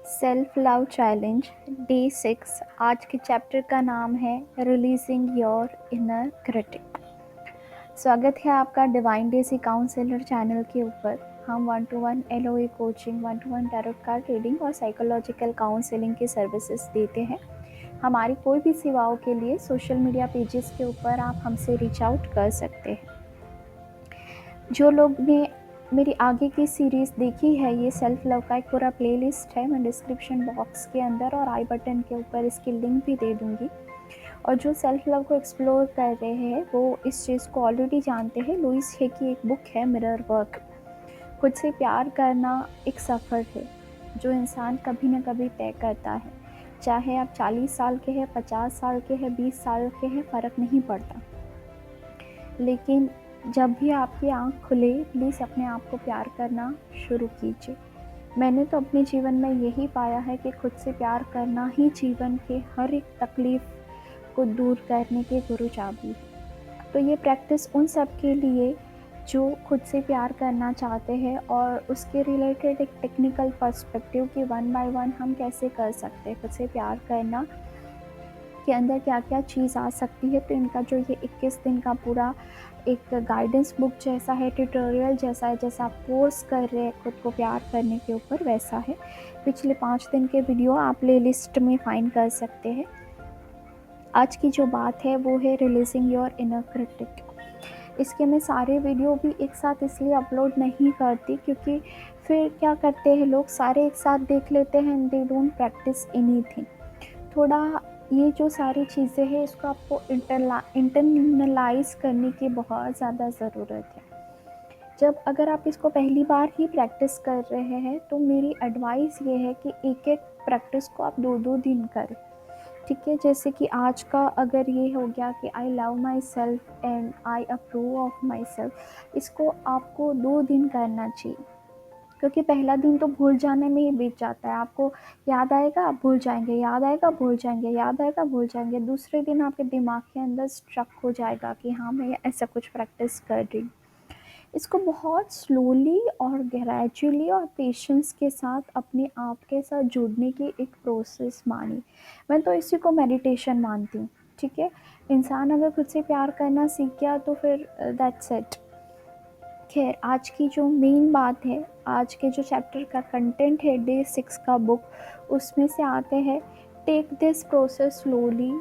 Self love challenge day 6। आज के chapter का नाम है रिलीजिंग योर इनर क्रिटिक। स्वागत है आपका डिवाइन डेसी काउंसलर चैनल के ऊपर। हम 1-to-1 LOA coaching, 1-to-1 tarot card reading और साइकोलॉजिकल काउंसलिंग की सर्विसेज देते हैं। हमारी कोई भी सेवाओं के लिए सोशल मीडिया पेजेस के ऊपर आप हमसे रीच आउट कर सकते हैं। जो लोग ने मेरी आगे की सीरीज़ देखी है, ये सेल्फ लव का एक पूरा प्लेलिस्ट है। मैं डिस्क्रिप्शन बॉक्स के अंदर और आई बटन के ऊपर इसकी लिंक भी दे दूँगी। और जो सेल्फ लव को एक्सप्लोर कर रहे हैं वो इस चीज़ को ऑलरेडी जानते हैं। लुइस हे की एक बुक है मिरर वर्क। खुद से प्यार करना एक सफ़र है जो इंसान कभी ना कभी तय करता है। चाहे आप 40 साल के हैं, 50 साल के हैं, 20 साल के हैं, फ़र्क नहीं पड़ता। लेकिन जब भी आपकी आँख खुले, प्लीज़ अपने आप को प्यार करना शुरू कीजिए। मैंने तो अपने जीवन में यही पाया है कि खुद से प्यार करना ही जीवन के हर एक तकलीफ़ को दूर करने की गुरु चाबी है। तो ये प्रैक्टिस उन सब के लिए जो खुद से प्यार करना चाहते हैं और उसके रिलेटेड एक टेक्निकल पर्सपेक्टिव कि 1 बाय 1 हम कैसे कर सकते हैं खुद से प्यार करना के अंदर क्या क्या चीज़ आ सकती है। तो इनका जो ये 21 दिन का पूरा एक गाइडेंस बुक जैसा है, ट्यूटोरियल जैसा है, जैसा आप कोर्स कर रहे हैं खुद को प्यार करने के ऊपर, वैसा है। पिछले 5 दिन के वीडियो आप प्ले लिस्ट में फाइंड कर सकते हैं। आज की जो बात है वो है रिलीजिंग योर इनर क्रिटिक। इसके मैं सारे वीडियो भी एक साथ इसलिए अपलोड नहीं करती क्योंकि फिर क्या करते हैं लोग, सारे एक साथ देख लेते हैं and they don't practice anything. थोड़ा ये जो सारी चीज़ें हैं इसको आपको इंटरनलाइज करने की बहुत ज़्यादा ज़रूरत है। जब अगर आप इसको पहली बार ही प्रैक्टिस कर रहे हैं तो मेरी एडवाइस ये है कि एक एक प्रैक्टिस को आप 2-2 दिन करें, ठीक है। जैसे कि आज का अगर ये हो गया कि I love my self and I approve of my self, इसको आपको 2 दिन करना चाहिए क्योंकि पहला दिन तो भूल जाने में ही बीत जाता है। आपको याद आएगा, आप भूल जाएंगे, याद आएगा, भूल जाएंगे, याद आएगा, भूल जाएंगे। दूसरे दिन आपके दिमाग के अंदर स्ट्रक हो जाएगा कि हाँ मैं ऐसा कुछ प्रैक्टिस कर रही हूँ। इसको बहुत स्लोली और ग्रेजुअली और पेशेंस के साथ अपने आप के साथ जुड़ने की एक प्रोसेस मानी। मैं तो इसी को मेडिटेशन मानती हूँ, ठीक है। इंसान अगर खुद से प्यार करना सीख गया तो फिर दैट्स इट। खैर, आज की जो मेन बात है, आज के जो चैप्टर का कंटेंट है डे 6 का बुक, उसमें से आते हैं take this process slowly,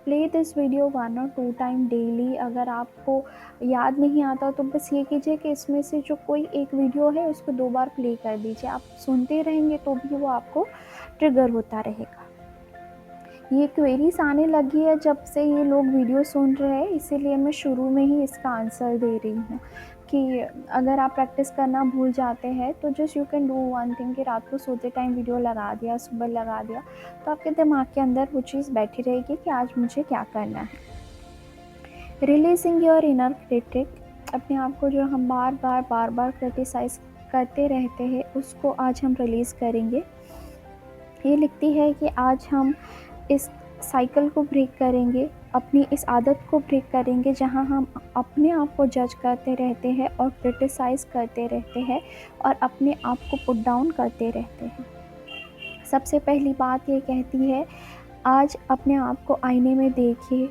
play this video 1 और 2 टाइम डेली। अगर आपको याद नहीं आता तो बस ये कीजिए कि इसमें से जो कोई एक वीडियो है उसको 2 बार प्ले कर दीजिए। आप सुनते रहेंगे तो भी वो आपको ट्रिगर होता रहेगा। ये क्वेरीज आने लगी है जब से ये लोग वीडियो सुन रहे हैं, इसीलिए मैं शुरू में ही इसका आंसर दे रही हूँ कि अगर आप प्रैक्टिस करना भूल जाते हैं तो just you can do one thing कि रात को सोते टाइम वीडियो लगा दिया, सुबह लगा दिया, तो आपके दिमाग के अंदर वो चीज़ बैठी रहेगी कि आज मुझे क्या करना है। रिलीजिंग योर इनर क्रिटिक, अपने आप को जो हम बार बार क्रिटिसाइज करते रहते हैं उसको आज हम रिलीज़ करेंगे। ये लिखती है कि आज हम इस साइकिल को ब्रेक करेंगे, अपनी इस आदत को ब्रेक करेंगे जहां हम अपने आप को जज करते रहते हैं और क्रिटिसाइज़ करते रहते हैं और अपने आप को पुट डाउन करते रहते हैं। सबसे पहली बात ये कहती है, आज अपने आप को आईने में देखिए,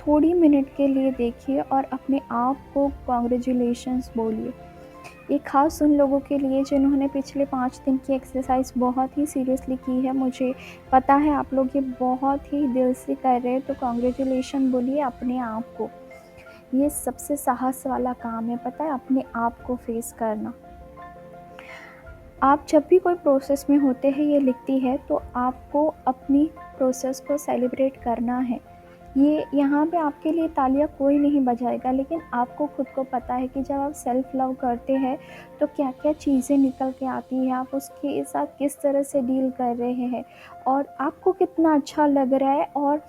थोड़ी मिनट के लिए देखिए और अपने आप को कॉन्ग्रेचुलेशंस बोलिए। ये खास उन लोगों के लिए जिन्होंने पिछले 5 दिन की एक्सरसाइज बहुत ही सीरियसली की है। मुझे पता है आप लोग ये बहुत ही दिल से कर रहे हैं, तो कॉन्ग्रेचुलेशन बोलिए अपने आप को। ये सबसे साहस वाला काम है, पता है, अपने आप को फेस करना। आप जब भी कोई प्रोसेस में होते हैं, ये लिखती है, तो आपको अपनी प्रोसेस को सेलिब्रेट करना है। ये यहाँ पे आपके लिए तालियां कोई नहीं बजाएगा, लेकिन आपको खुद को पता है कि जब आप सेल्फ लव करते हैं तो क्या क्या चीज़ें निकल के आती हैं, आप उसके साथ किस तरह से डील कर रहे हैं और आपको कितना अच्छा लग रहा है और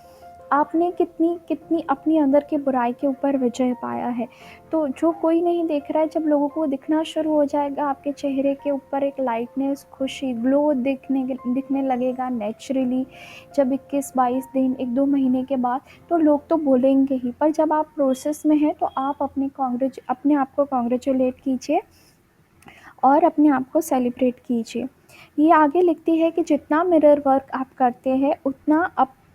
आपने कितनी अपनी अंदर के बुराई के ऊपर विजय पाया है। तो जो कोई नहीं देख रहा है, जब लोगों को दिखना शुरू हो जाएगा, आपके चेहरे के ऊपर एक लाइटनेस, खुशी, ग्लो दिखने लगेगा नेचुरली। जब 21-22 दिन, 1-2 महीने के बाद, तो लोग तो बोलेंगे ही, पर जब आप प्रोसेस में हैं तो आप अपने आप को कॉन्ग्रेचुलेट कीजिए और अपने आप को सेलिब्रेट कीजिए। ये आगे लिखती है कि जितना मिरर वर्क आप करते हैं उतना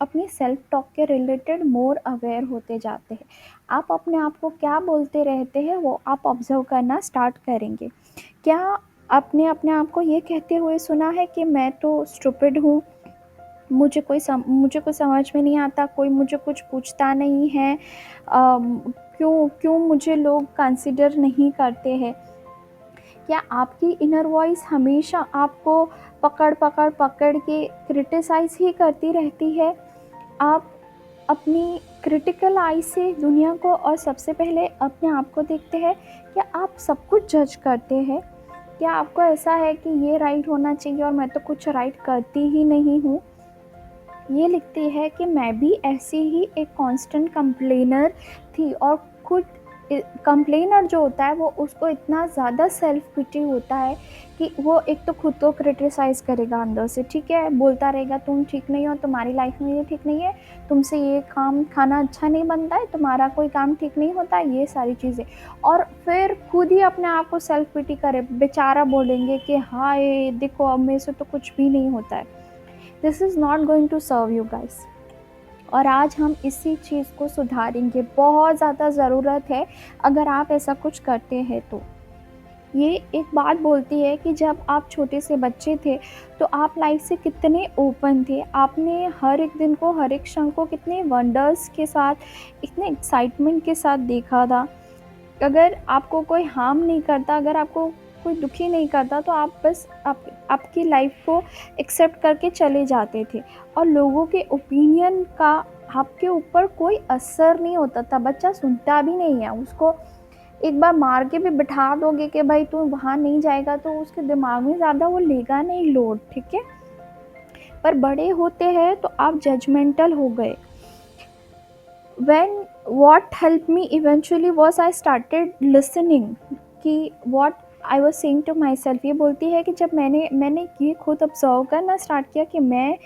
अपनी सेल्फ टॉक के रिलेटेड मोर अवेयर होते जाते हैं। आप अपने आप को क्या बोलते रहते हैं वो आप ऑब्जर्व करना स्टार्ट करेंगे। क्या आपने अपने आप को ये कहते हुए सुना है कि मैं तो स्टूपिड हूँ, मुझे कुछ समझ में नहीं आता, कोई मुझे कुछ पूछता नहीं है, क्यों क्यों मुझे लोग कंसिडर नहीं करते हैं? क्या आपकी इनर वॉइस हमेशा आपको पकड़ के क्रिटिसाइज़ ही करती रहती है? आप अपनी क्रिटिकल आई से दुनिया को और सबसे पहले अपने आप को देखते हैं? क्या आप सब कुछ जज करते हैं? क्या आपको ऐसा है कि ये राइट होना चाहिए और मैं तो कुछ राइट करती ही नहीं हूँ? ये लिखती है कि मैं भी ऐसी ही एक कांस्टेंट कंप्लेनर थी, और खुद कंप्लेनर जो होता है वो उसको इतना ज़्यादा सेल्फ पिटी होता है कि वो एक तो खुद को क्रिटिसाइज़ करेगा अंदर से, ठीक है, बोलता रहेगा तुम ठीक नहीं हो, तुम्हारी लाइफ में ये ठीक नहीं है, तुमसे ये खाना अच्छा नहीं बनता है, तुम्हारा कोई काम ठीक नहीं होता, ये सारी चीज़ें। और फिर खुद ही अपने आप को सेल्फ पिटी करे बेचारा बोलेंगे कि हाँ ये देखो अब मेरे से तो कुछ भी नहीं होता है। This is not going to serve you guys. और आज हम इसी चीज़ को सुधारेंगे, बहुत ज़्यादा ज़रूरत है अगर आप ऐसा कुछ करते हैं तो। ये एक बात बोलती है कि जब आप छोटे से बच्चे थे तो आप लाइफ से कितने ओपन थे, आपने हर एक दिन को, हर एक क्षण को कितने वंडर्स के साथ, इतने एक्साइटमेंट के साथ देखा था। अगर आपको कोई हार्म नहीं करता, अगर आपको कोई दुखी नहीं करता तो आप बस आपकी लाइफ को एक्सेप्ट करके चले जाते थे, और लोगों के ओपिनियन का आपके ऊपर कोई असर नहीं होता था। बच्चा सुनता भी नहीं है, उसको एक बार मार के भी बिठा दोगे कि भाई तू वहाँ नहीं जाएगा तो उसके दिमाग में ज़्यादा वो लेगा नहीं लोड, ठीक है। पर बड़े होते हैं तो आप जजमेंटल हो गए। when what helped me eventually was I started listening कि what I was saying to myself। ये बोलती है कि जब मैंने ये खुद ऑब्जर्व करना स्टार्ट किया कि मैं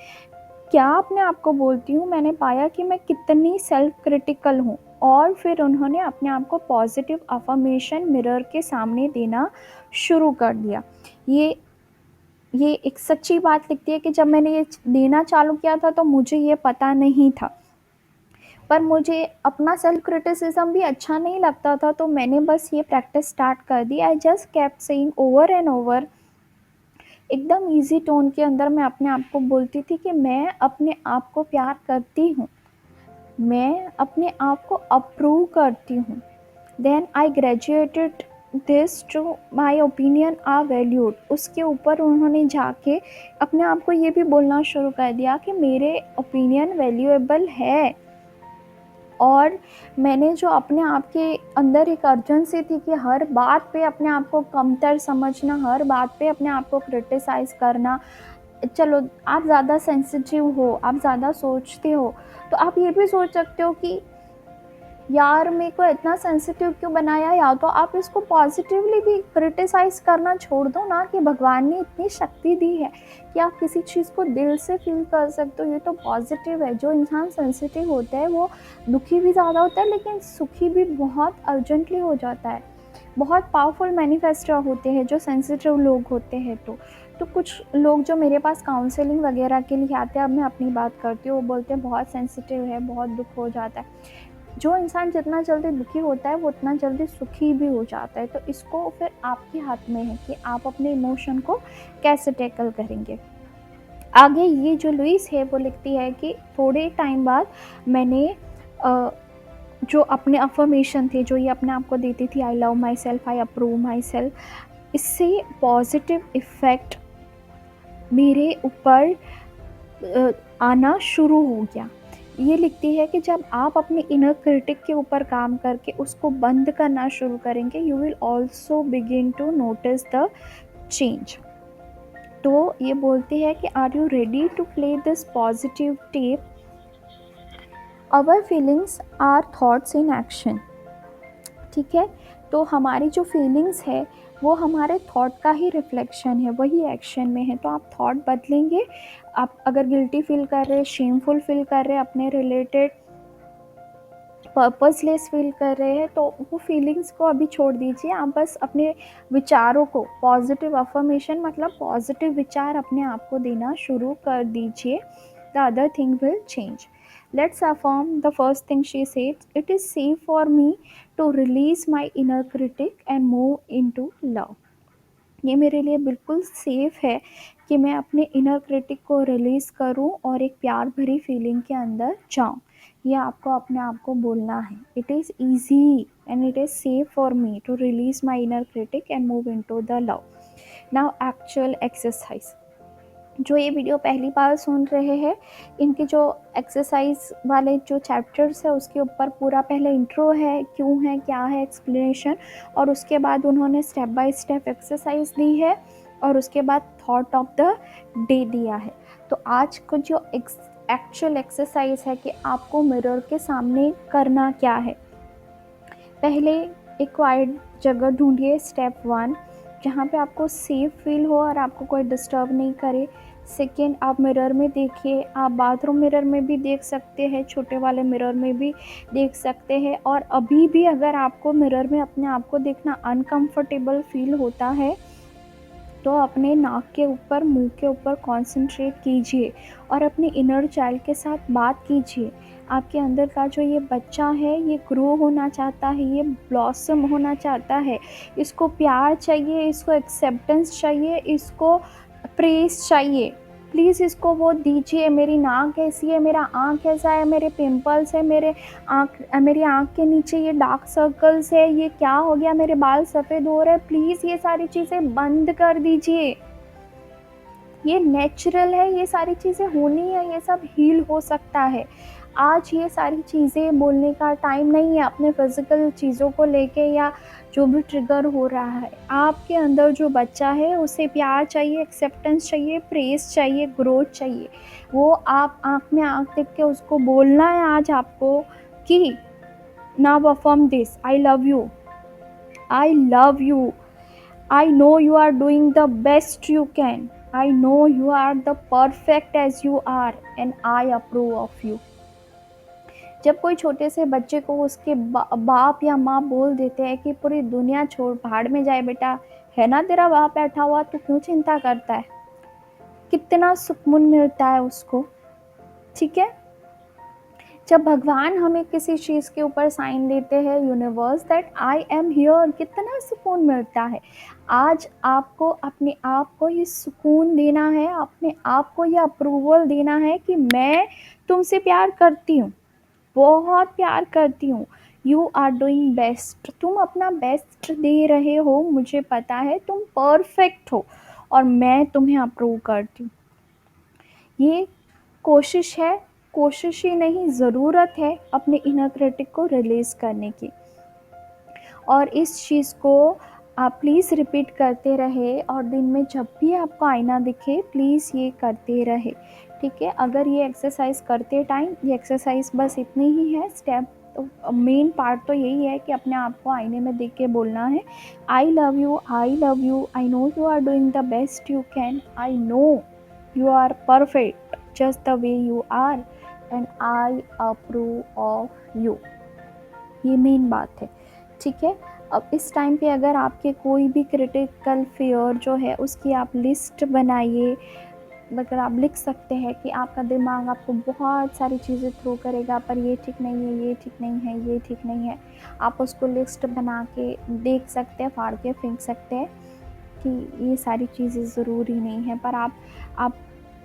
क्या अपने आप को बोलती हूँ, मैंने पाया कि मैं कितनी सेल्फ क्रिटिकल हूँ। और फिर उन्होंने अपने आप को पॉजिटिव अफर्मेशन मिरर के सामने देना शुरू कर दिया। ये एक सच्ची बात लिखती है कि जब मैंने ये देना चालू किया था तो मुझे ये पता नहीं था, पर मुझे अपना सेल्फ क्रिटिसिज्म भी अच्छा नहीं लगता था, तो मैंने बस ये प्रैक्टिस स्टार्ट कर दी। I just kept saying over and over, एकदम इजी टोन के अंदर मैं अपने आप को बोलती थी कि मैं अपने आप को प्यार करती हूँ, मैं अपने आप को अप्रूव करती हूँ। Then I graduated this to my opinion are valued. उसके ऊपर उन्होंने जाके अपने आप को ये भी बोलना शुरू कर दिया कि मेरे ओपिनियन वैल्यूएबल है। और मैंने जो अपने आप के अंदर एक अर्जेंसी थी कि हर बात पे अपने आप को कमतर समझना, हर बात पे अपने आप को क्रिटिसाइज़ करना, चलो आप ज़्यादा सेंसिटिव हो, आप ज़्यादा सोचते हो, तो आप ये भी सोच सकते हो कि यार मेरे को इतना सेंसिटिव क्यों बनाया, या तो आप इसको पॉजिटिवली भी क्रिटिसाइज़ करना छोड़ दो ना, कि भगवान ने इतनी शक्ति दी है कि आप किसी चीज़ को दिल से फील कर सकते हो, ये तो पॉजिटिव है। जो इंसान सेंसिटिव होता है वो दुखी भी ज़्यादा होता है लेकिन सुखी भी बहुत अर्जेंटली हो जाता है। बहुत पावरफुल मैनिफेस्टर होते हैं जो सेंसिटिव लोग होते हैं। तो कुछ लोग जो मेरे पास काउंसलिंग वगैरह के लिए आते हैं, अब मैं अपनी बात करती हूँ, वो बोलते हैं बहुत सेंसिटिव है, बहुत दुख हो जाता है। जो इंसान जितना जल्दी दुखी होता है वो उतना जल्दी सुखी भी हो जाता है। तो इसको फिर आपके हाथ में है कि आप अपने इमोशन को कैसे टैकल करेंगे। आगे ये जो लुइस है वो लिखती है कि थोड़े टाइम बाद मैंने जो अपने अफर्मेशन थे, जो ये अपने आप को देती थी, I love my self, I approve my self, इससे पॉजिटिव इफ़ेक्ट मेरे ऊपर आना शुरू हो गया। ये लिखती है कि जब आप अपने इनर क्रिटिक के ऊपर काम करके उसको बंद करना शुरू करेंगे, you will also begin to notice the change. तो ये बोलती है कि are you ready to play this positive tape, our feelings are thoughts in action. ठीक है, तो हमारी जो फीलिंग्स है वो हमारे थॉट का ही रिफ्लेक्शन है, वही एक्शन में है। तो आप थॉट बदलेंगे, आप अगर गिल्टी फील कर रहे, शेमफुल फील कर रहे अपने रिलेटेड, पर्पसलेस फील कर रहे हैं तो वो फीलिंग्स को अभी छोड़ दीजिए। आप बस अपने विचारों को पॉजिटिव अफर्मेशन मतलब पॉजिटिव विचार अपने आप को देना शुरू कर दीजिए। The other thing will change. Let's affirm the first thing she said, it is safe for me to release my inner critic and move into love. ये मेरे लिए बिल्कुल सेफ़ है कि मैं अपने इनर क्रिटिक को रिलीज़ करूं और एक प्यार भरी फीलिंग के अंदर जाऊं। ये आपको अपने आप को बोलना है। It is easy and it is safe for me to release my inner critic and move into the love. Now actual exercise. जो ये वीडियो पहली बार सुन रहे हैं, इनके जो एक्सरसाइज वाले जो चैप्टर्स है उसके ऊपर पूरा पहले इंट्रो है, क्यों है, क्या है, एक्सप्लेनेशन, और उसके बाद उन्होंने स्टेप बाय स्टेप एक्सरसाइज दी है और उसके बाद थॉट ऑफ द डे दिया है। तो आज को जो एक्चुअल एक्सरसाइज है कि आपको मिरर के सामने करना क्या है। पहले एक क्वाइट जगह ढूंढिए, स्टेप 1, जहाँ पे आपको सेफ फील हो और आपको कोई डिस्टर्ब नहीं करे। सेकेंड, आप मिरर में देखिए। आप बाथरूम मिरर में भी देख सकते हैं, छोटे वाले मिरर में भी देख सकते हैं। और अभी भी अगर आपको मिरर में अपने आप को देखना अनकंफर्टेबल फील होता है तो अपने नाक के ऊपर, मुंह के ऊपर कंसंट्रेट कीजिए और अपने इनर चाइल्ड के साथ बात कीजिए। आपके अंदर का जो ये बच्चा है, ये ग्रो होना चाहता है, ये ब्लॉसम होना चाहता है। इसको प्यार चाहिए, इसको एक्सेप्टेंस चाहिए, इसको प्रेस चाहिए। प्लीज़ इसको वो दीजिए। मेरी नाक ऐसी है, मेरा आँख ऐसा है, मेरे पिंपल्स है, मेरी आँख के नीचे ये डार्क सर्कल्स है, ये क्या हो गया, मेरे बाल सफ़ेद हो रहे हैं। प्लीज़ ये सारी चीज़ें बंद कर दीजिए। ये नेचुरल है, ये सारी चीज़ें होनी है, ये सब हील हो सकता है। आज ये सारी चीज़ें बोलने का टाइम नहीं है अपने फिज़िकल चीज़ों को लेके या जो भी ट्रिगर हो रहा है। आपके अंदर जो बच्चा है उसे प्यार चाहिए, एक्सेप्टेंस चाहिए, प्रेज़ चाहिए, ग्रोथ चाहिए। वो आप आँख में आँख देख के उसको बोलना है आज आपको कि now affirm this, I love you, I love you, I know you are doing the best you can. I know you are the perfect as you are and I approve of you. जब कोई छोटे से बच्चे को उसके बाप या माँ बोल देते हैं कि पूरी दुनिया छोड़ भाड़ में जाए बेटा, है ना तेरा बाप बैठा हुआ, तू क्यों चिंता करता है, कितना सुकून मिलता है उसको। ठीक है, जब भगवान हमें किसी चीज़ के ऊपर साइन देते हैं, universe, that I am here, कितना सुकून मिलता है। आज आपको अपने आप को ये सुकून देना है, अपने आप को ये अप्रूवल देना है कि मैं तुमसे प्यार करती हूँ, बहुत प्यार करती हूँ। यू आर डूइंग बेस्ट, तुम अपना बेस्ट दे रहे हो, मुझे पता है तुम परफेक्ट हो और मैं तुम्हें अप्रूव करती हूँ। ये कोशिश है, कोशिश ही नहीं, ज़रूरत है अपने इनर क्रिटिक को रिलीज़ करने की। और इस चीज़ को आप प्लीज़ रिपीट करते रहे और दिन में जब भी आपको आईना दिखे प्लीज़ ये करते रहे। ठीक है, अगर ये एक्सरसाइज करते टाइम, ये एक्सरसाइज बस इतनी ही है, स्टेप तो मेन पार्ट तो यही है कि अपने आप को आईने में देख के बोलना है, I love you, I love you, I know you are doing the best you can, I know you are perfect just the way you are and I approve of you। ये मेन बात है। ठीक है, अब इस time पे अगर आपके कोई भी क्रिटिकल फियर जो है उसकी आप लिस्ट बनाइए। अगर आप लिख सकते हैं कि आपका दिमाग आपको बहुत सारी चीज़ें थ्रो करेगा, पर ये ठीक नहीं है, ये ठीक नहीं है, ये ठीक नहीं है, आप उसको लिस्ट बना के देख सकते हैं, फाड़ के फेंक सकते हैं कि ये सारी चीज़ें ज़रूरी नहीं है। पर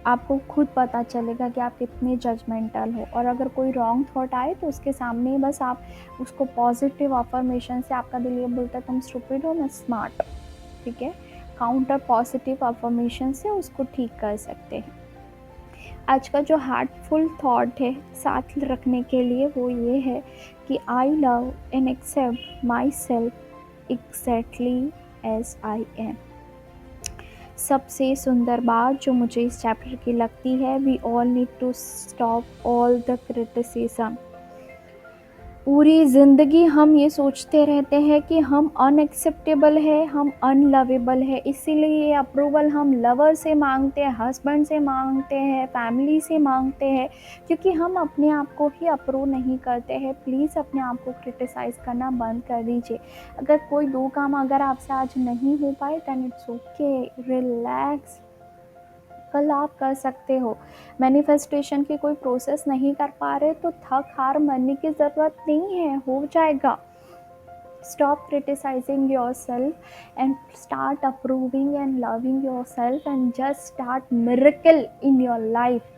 आपको खुद पता चलेगा कि आप कितने जजमेंटल हो। और अगर कोई रॉन्ग थॉट आए तो उसके सामने बस आप उसको पॉजिटिव अफर्मेशन से, आपका दिल ये बोलता है तुम स्टूपिड हो, मैं स्मार्ट। ठीक है, काउंटर पॉजिटिव अफर्मेशन से उसको ठीक कर सकते हैं। आज का जो हार्टफुल थॉट है साथ रखने के लिए वो ये है कि I love and accept myself exactly as I am. सबसे सुंदर बात जो मुझे इस चैप्टर की लगती है, we all need to stop all the criticism. पूरी ज़िंदगी हम ये सोचते रहते हैं कि हम अनएक्सेप्टेबल है, हम अनलवेबल है, इसीलिए ये अप्रूवल हम लवर से मांगते हैं, हस्बैंड से मांगते हैं, फैमिली से मांगते हैं, क्योंकि हम अपने आप को ही अप्रूव नहीं करते हैं। प्लीज़ अपने आप को क्रिटिसाइज़ करना बंद कर दीजिए। अगर कोई 2 काम अगर आपसे आज नहीं हो पाए, देन इट्स ओके, रिलैक्स, कल आप कर सकते हो। मैनिफेस्टेशन की कोई प्रोसेस नहीं कर पा रहे तो थक हार मानने की ज़रूरत नहीं है, हो जाएगा। Stop criticizing yourself and start approving and loving yourself and just start miracle in your life.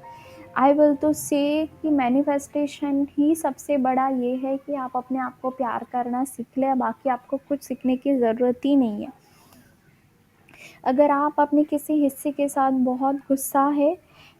I will तो से कि मैनिफेस्टेशन ही सबसे बड़ा ये है कि आप अपने आप को प्यार करना सीख लें, बाकी आपको कुछ सीखने की ज़रूरत ही नहीं है। अगर आप अपने किसी हिस्से के साथ बहुत गुस्सा है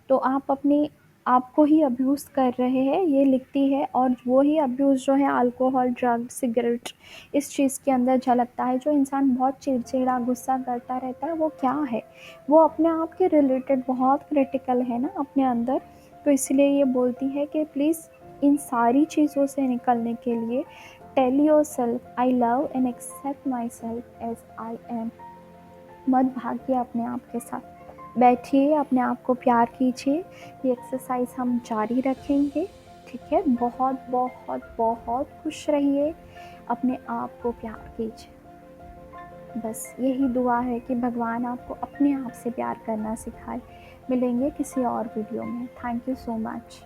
तो आप अपने आप को ही अब्यूज़ कर रहे हैं, ये लिखती है। और वो ही अब्यूज़ जो है अल्कोहल, ड्रग, सिगरेट, इस चीज़ के अंदर झलकता है। जो इंसान बहुत चिड़चिड़ा गुस्सा करता रहता है वो क्या है, वो अपने आप के रिलेटेड बहुत क्रिटिकल है ना अपने अंदर। तो इसलिए ये बोलती है कि प्लीज़ इन सारी चीज़ों से निकलने के लिए tell yourself I love and accept myself as I am. मत भागिए अपने आप के साथ, बैठिए, अपने आप को प्यार कीजिए। ये एक्सरसाइज हम जारी रखेंगे, ठीक है। बहुत बहुत बहुत खुश रहिए, अपने आप को प्यार कीजिए। बस यही दुआ है कि भगवान आपको अपने आप से प्यार करना सिखाए। मिलेंगे किसी और वीडियो में। Thank you so much.